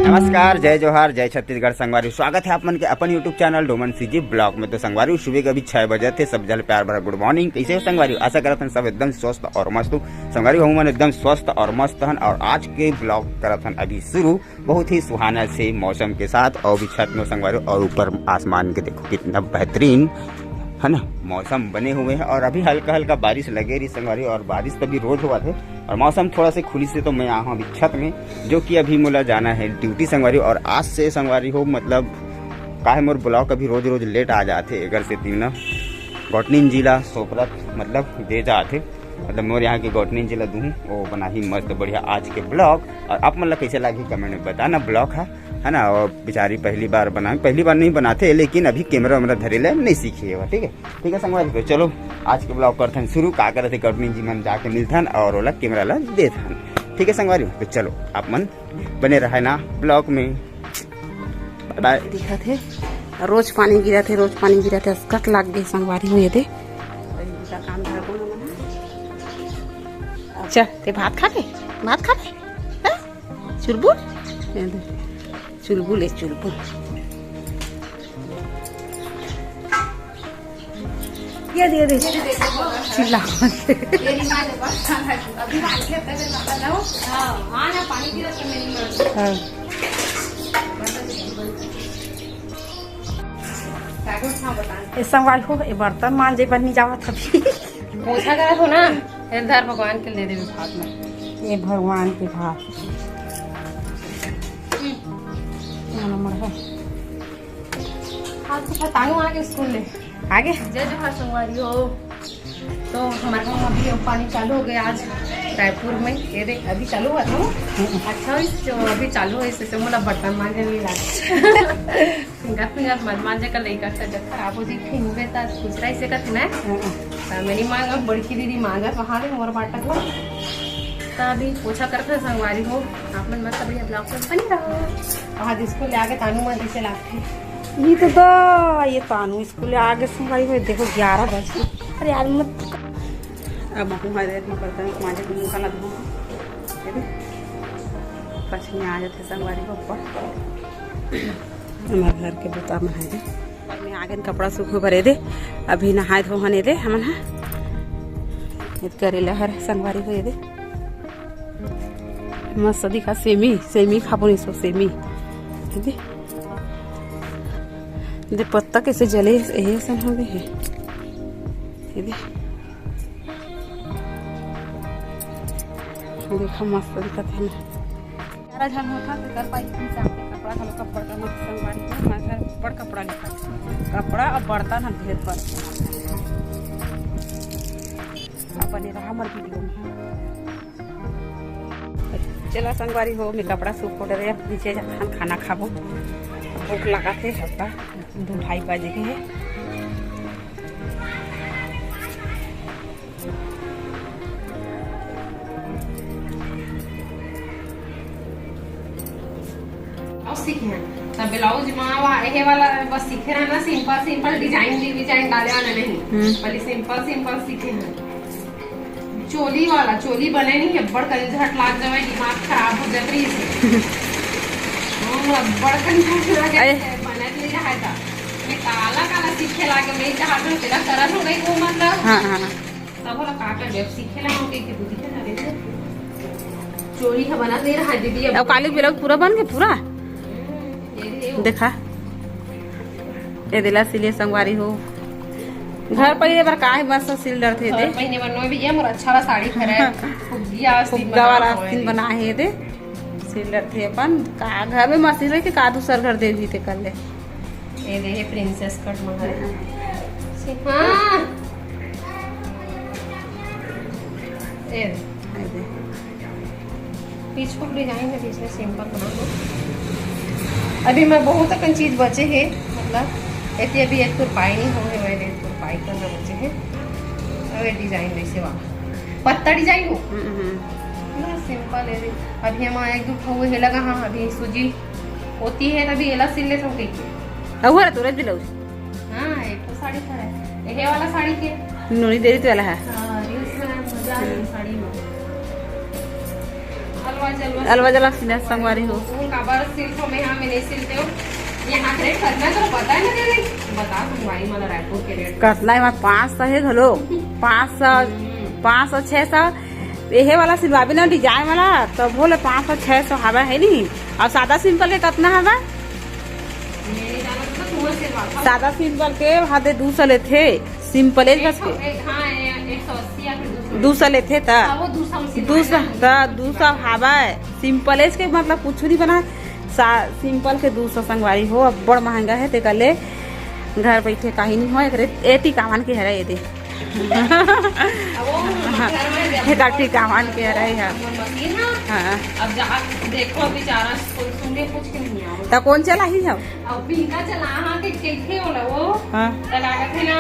नमस्कार, जय जोहार, जय छत्तीसगढ़। संगवारी स्वागत है आप मन के अपन YouTube channel Doman CG blog में। तो संगवारी सुबह के अभी 6 बजे थे। सब जल प्यार भरा गुड मॉर्निंग। कैसे हो संगवारी? आशा करते हैं सब एकदम स्वस्थ और मस्त हो। संगवारी हम मन एकदम स्वस्थ और मस्त हन। और आज के ब्लॉग करत हन अभी शुरू बहुत ही सुहाना से मौसम के साथ। और भी छत में संगवारी और ऊपर आसमान के देखो कितना बेहतरीन है ना मौसम बने हुए हैं। और अभी हल्का हल्का बारिश लगे रही संगवारी। और बारिश तभी रोज हुआ थे और मौसम थोड़ा से खुली से तो मैं यहाँ अभी छत में, जो कि अभी मुला जाना है ड्यूटी संगवारी। और आज से संगवारी हो मतलब काहे मोर ब्लॉग अभी रोज रोज लेट आ जाते अगर से तीन गौटनीन जिला सोपरत मतलब दे जाते मतलब मोर यहाँ के गौटनीन जिला दूँ वो बना ही मस्त बढ़िया आज के ब्लॉग। और आप मतलब कैसे लगी कमेंट में बताना। ब्लॉग है ना। और बेचारी पहली बार नहीं बनाते लेकिन अभी कैमरा वैमरा धरे ले नहीं सीखी है। ठीक है संगवारी। तो चलो आज के ब्लॉग करथन शुरू। का करते गौटनीन जी मन जाके मिलथन और ओला कैमरा ला देथन। ठीक है संगवारी। तो चलो आप मन बने रहे ना ब्लॉग में। बाय। दिखा थे रोज पानी गिरा थे अस्कट लाग गए संगवारी हुए थे। काम चल ते भात खा के चुलबुल चुलबुल दे चिल्ला संगवारी हो बर्तन मांजे बनी जावत अभी पोछा करा हो ना इधर भगवान के ले दे भात में। ये भगवान के भात आज तो पतांग आगे स्कूल ले आगे जय जोहार संगवारी हो। तो हमारे गाँव अभी पानी चालू हो गया आज रायपुर में। ये देख अभी चालू हुआ था। अच्छा जो अभी चालू है इससे मुला बर्तन मांजे नहीं लगा फिंगर मत मांजे का लइका से जब खराब हो जी फिंगे ता कुछ रही से कथी ना मेरी मांग बड़की दीदी मांगत वहाँ रे मोर बाटक हो। तो अभी पोछा करते संगवारी हो आप मन मत बढ़िया ब्लॉग में बनी रहो। वहाँ स्कूल आगे तानू मन से लागते ये तानू स्कूल आगे संगवारी हो। देखो 11 बजे। अरे यार मत अब बर्तन मांजे के मुँह का ना धो पछनी आ जाते संगवारी को ऊपर हमारे घर के बुता में दे। मैं आगे कपड़ा सूखे भरे दे अभी नहाए धो हने दे हमन करे लहर संगवारी हो दे मस्त दिखा सेमी खाबो नहीं सो सेमी दे पत्ता कैसे जले यही सन हो गए देखा मस्त दिखत है ना झन होता तो कर पाई कपड़ा हम कपड़ा का मत संगवारी को मैं घर ऊपर कपड़ा लिखा कपड़ा और बर्तन हम ढेर पर अपने रहा मर वीडियो में। चला संगवारी हो मैं कपड़ा सूख रहे नीचे जाकर खाना खाबो भूख लगा थे सबका 2-2:30 बजे के है। ब्लाउज ये वाला बस सीखे हैं ना। सिंपल डिजाइन डाले वाला नहीं पहले सिंपल सीखे हैं। चोली वाला चोली बने नहीं है बड़ कल झट लाग जाए दिमाग खराब हो जाती है। बड़ कल बने नहीं रहा था मैं काला सीखे लागे मैं चाहत हूँ तेरा करत हो गई वो मतलब तब बोला काका जब सीखे ला हो के दिखे ना दे चोली है बना दे रहा दीदी। अब काली ब्लाउज पूरा बन के पूरा देखा ये दिला सिले संगवारी हो घर पर ये बार काहे बस सिल डरते थे महीने बनवा भी ये मोर अच्छा वाला साड़ी खरे फुग्गा वाला आस्तीन बना है दे सिल डरते अपन का घर में मशीन रह के का दूसर घर दे जीते कर ले ये दे प्रिंसेस कट मंगा हां ये दे पीछ को डिजाइन है बीच में सिंपल बना दो। अभी मैं बहुत अकन चीज बचे है मतलब ऐसे अभी एक तुरपाई नहीं हो गए मेरे तुरपाई करना बचे है। अरे डिजाइन वैसे वाह पत्ता डिजाइन हो ना सिंपल है। अभी हम एक दो हुए है लगा हाँ अभी सूजी होती है तभी एला सिल ले सकते अब हो रहा तुरंत ब्लाउज। हां एक तो साड़ी पर है ये वाला साड़ी के नोनी देरी तो वाला है। हां ये उसमें मजा आ रही साड़ी में अलवा जला सीना संगवारी हो। काबर सिल्क में यहाँ में नहीं सिलते हो। यहाँ के रेट करना तो पता है ना दीदी, बता संगवारी वाला रायपुर के रेट कतना है 500 है घलो, 500 600 यहे वाला सिलवाबी ना डिजाइन वाला तो बोले 500 600 हवा है नी। और सादा सिंपल के कितना हवा? मेरी जाना तो तुम्हें सिलवा सादा सिंपल के हाथे 200 लेते, सिंपल बस के 180 या फिर 200 लेते था। वो 200 हवा है सिंपल के मतलब कुछ नहीं बना। सिंपल के 200 संगवारी हो। अब बड़ महंगा है ते कले घर बैठे कहीं नहीं हो। एती कामान के हरा ये दे कामान के हरा है। हाँ अब जा देखो बेचारा सुने कुछ के नहीं आओ तो कौन चला ही है? अब बिना चला हाँ के कैसे होला वो हाँ लगा थे ना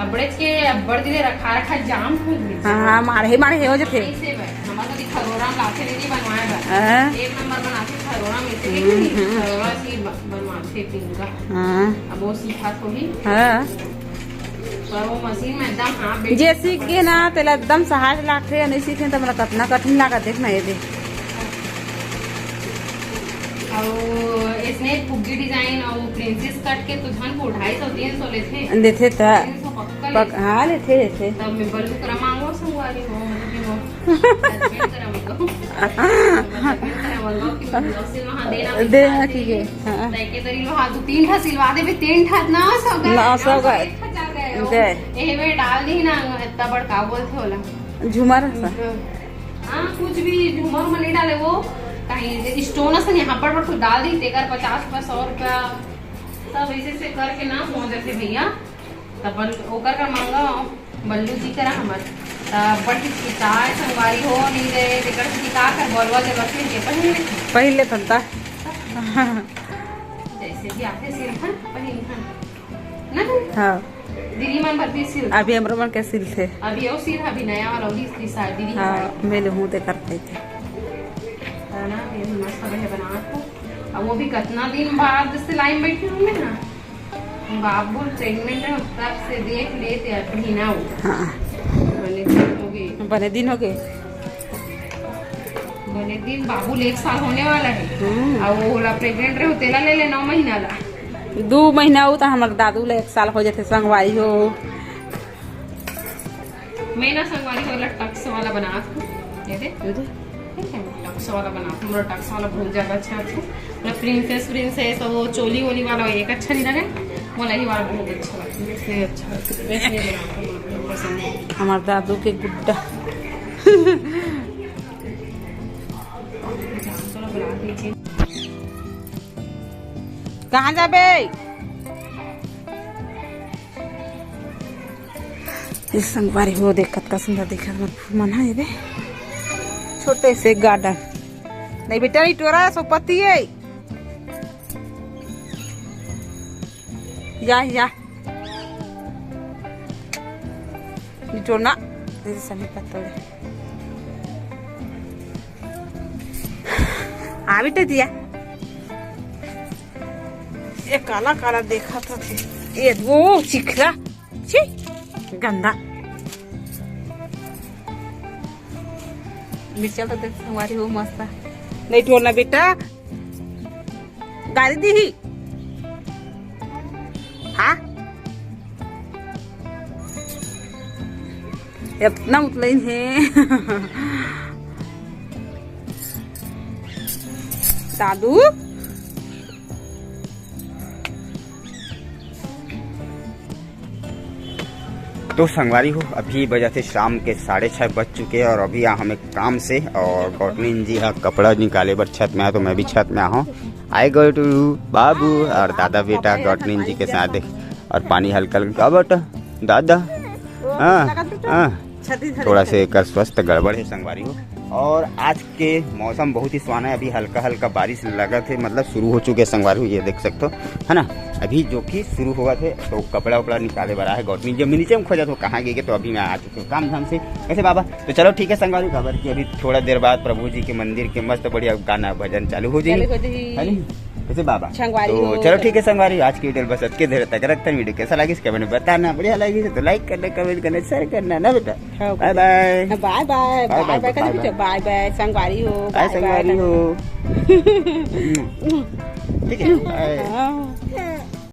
अबड़े के अब्बड़ दिले रखा जाम हो गई। हाँ मारे हो जथे ऐसे हमारा तो खरोरा लाके नहीं बनवाया बा हाँ एक नंबर बनाते खरोरा में से खरोरा सी बनवाते तिनका। हाँ अब वो सीखा तो ही हाँ पर वो मशीन में एकदम हाँ जे सीख गए ना तेला एकदम सहज लागते नहीं सीखे तो मतलब कितना कठिन लगा देखना ये दे। और इसने फुग्गी डिजाइन और प्रिंसेस कट के तुझान को 250-300 लेते देते था 300 पक्का हाँ लेते तब मैं बल्लू करा मांगो संगवारी हो दे ठीक है। हाँ तीन ठा सिलवा दे 3 ठा ना सब गए एमे डाल दी ना इतना बड़का बोलते होला झूमर हाँ कुछ भी झूमर में नहीं डाले वो कहीं स्टोन से यहाँ पर तो डाल दी तेकर 50 रुपया 100 रुपया सब ऐसे से करके ना हो जाते भैया तब ओकर का मांगा बल्लू जी करा हमर बड़ी किताब संगवारी हो नहीं दे तेकर किताब कर बोलवा दे बस के पहले तंता जैसे भी आते सिल पहले ना हाँ दीदी मन भरती सिल अभी हमरो मन के सिल थे अभी वो सिल अभी नया वाला होगी साइड दीदी हाँ मैंने हूँ ते करते थे ना ये मस्त है बना को। अब वो भी कितना दिन बाद सिलाई में बैठी हूँ मैं ना बाबू प्रेगनेंट है तब से देख लेते अभी ना हो। हाँ बने दिन हो गए बने दिन बाबू 1 साल होने वाला है और वो होला प्रेग्नेंट रहे तेला ले ले 9 महीना ला 2 महीना हो तो हमारे दादू ले 1 साल हो जाते संगवारी हो। मैं ना संगवारी वाला टक्स वाला बना ये दे टक्स वाला बना मेरा टक्स वाला बहुत ज्यादा अच्छा है। प्रिंसेस वो चोली वोली वाला एक अच्छा नहीं लगे वाला ही वाला बहुत अच्छा लगता है अच्छा हमारे दादू के गुड्डा कहाँ जाबे इस संगवारी हो देख कितना सुंदर दिखा मन है बे छोटे से गार्डन नहीं बेटा नहीं टोरा सोपति है या टोरना सभी पत्तोड़े आ बेटा दिया ये काला काला देखा था ये वो चिखरा छी गंदा मिर्चा तो देख हमारी हो मस्त नहीं टोलना बेटा गाड़ी दी ही हाँ इतना उतलाइन है दादू तो संगवारी हो अभी बजे थे शाम के 6:30 बज चुके हैं और अभी हम एक काम से और गौतमीन जी हाँ कपड़ा निकाले बर छत में आया तो मैं भी छत में आया आई गो टू बाबू और दादा बेटा गौतमीन जी के साथ और पानी हल्का हल्का बेटा दादा हाँ थोड़ा से कर स्वस्थ गड़बड़ है संगवारी हो। और आज के मौसम बहुत ही सुहाना है। अभी हल्का हल्का बारिश लगा थे मतलब शुरू हो चुके संगवारी हो ये देख सकते हो है ना अभी जो कि शुरू हुआ थे तो कपड़ा वपड़ा निकाले बड़ा है गौतमी जब नीचे में खोजा तो कहाँ गए तो अभी मैं आ चुके हूँ काम धाम से कैसे बाबा। तो चलो ठीक है संगवारी खबर की अभी थोड़ा देर बाद प्रभु जी के मंदिर के मस्त बढ़िया गाना भजन चालू हो जाएगी कैसे बाबा संगवारी तो हो। चलो ठीक है संगवारी, आज की वीडियो बस के देर तक रखते हैं। वीडियो कैसा लगी इसके बारे में बताना, बढ़िया लगी तो लाइक करना, कमेंट करना, शेयर करना ना बेटा। हाँ, bye bye bye bye bye bye bye bye, bye bye bye संगवारी हो, बाय संगवारी हो। ठीक है बाय। हाँ।